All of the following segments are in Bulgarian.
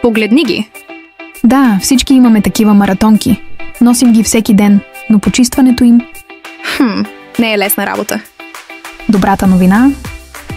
Погледни ги! Да, всички имаме такива маратонки. Носим ги всеки ден, но почистването им... Не е лесна работа. Добрата новина?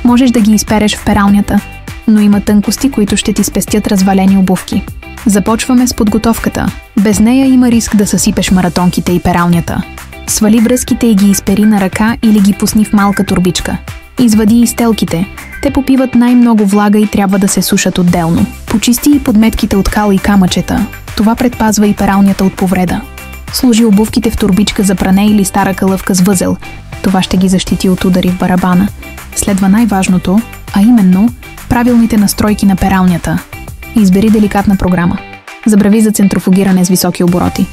Можеш да ги изпереш в пералнята, но има тънкости, които ще ти спестят развалени обувки. Започваме с подготовката. Без нея има риск да съсипеш маратонките и пералнята. Свали връзките и ги изпери на ръка или ги пусни в малка торбичка. Извади изтелките. Те попиват най-много влага и трябва да се сушат отделно. Почисти и подметките от кал и камъчета. Това предпазва и пералнята от повреда. Сложи обувките в торбичка за пране или стара калъвка с възел. Това ще ги защити от удари в барабана. Следва най-важното, а именно правилните настройки на пералнята. Избери деликатна програма. Забрави за центрофугиране с високи обороти.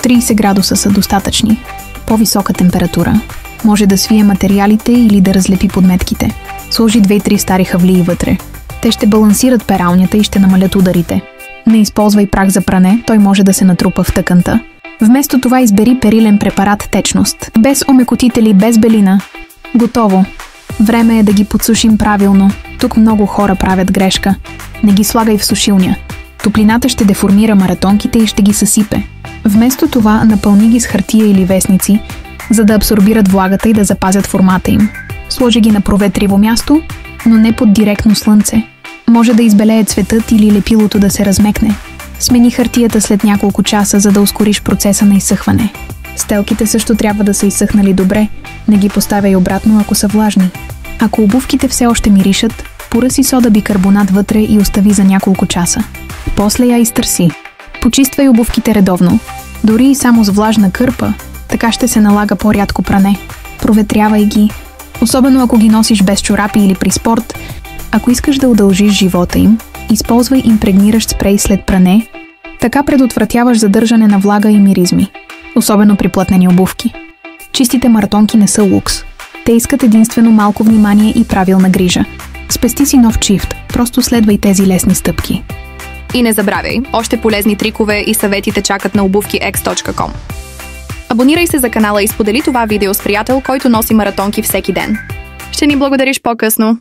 30 градуса са достатъчни. По-висока температура може да свие материалите или да разлепи подметките. Сложи 2-3 стари хавлии вътре. Те ще балансират пералнята и ще намалят ударите. Не използвай прах за пране, той може да се натрупа в тъканта. Вместо това избери перилен препарат течност. Без омекотители, без белина. Готово. Време е да ги подсушим правилно. Тук много хора правят грешка. Не ги слагай в сушилня. Топлината ще деформира маратонките и ще ги съсипе. Вместо това напълни ги с хартия или вестници, за да абсорбират влагата и да запазят формата им. Сложи ги на проветриво място, но не под директно слънце. Може да избелее цветът или лепилото да се размекне. Смени хартията след няколко часа, за да ускориш процеса на изсъхване. Стелките също трябва да са изсъхнали добре, не ги поставяй обратно, ако са влажни. Ако обувките все още миришат, поръси сода бикарбонат вътре и остави за няколко часа. После я изтърси. Почиствай обувките редовно. Дори и само с влажна кърпа, така ще се налага по-рядко пране. Проветрявай ги, особено ако ги носиш без чорапи или при спорт. Ако искаш да удължиш живота им, използвай импрегниращ спрей след пране, така предотвратяваш задържане на влага и миризми, особено при плътнени обувки. Чистите маратонки не са лукс. Те искат единствено малко внимание и правилна грижа. Спести си нов чифт, просто следвай тези лесни стъпки. И не забравяй, още полезни трикове и съветите чакат на obuvkiex.com. Абонирай се за канала и сподели това видео с приятел, който носи маратонки всеки ден. Ще ни благодариш по-късно.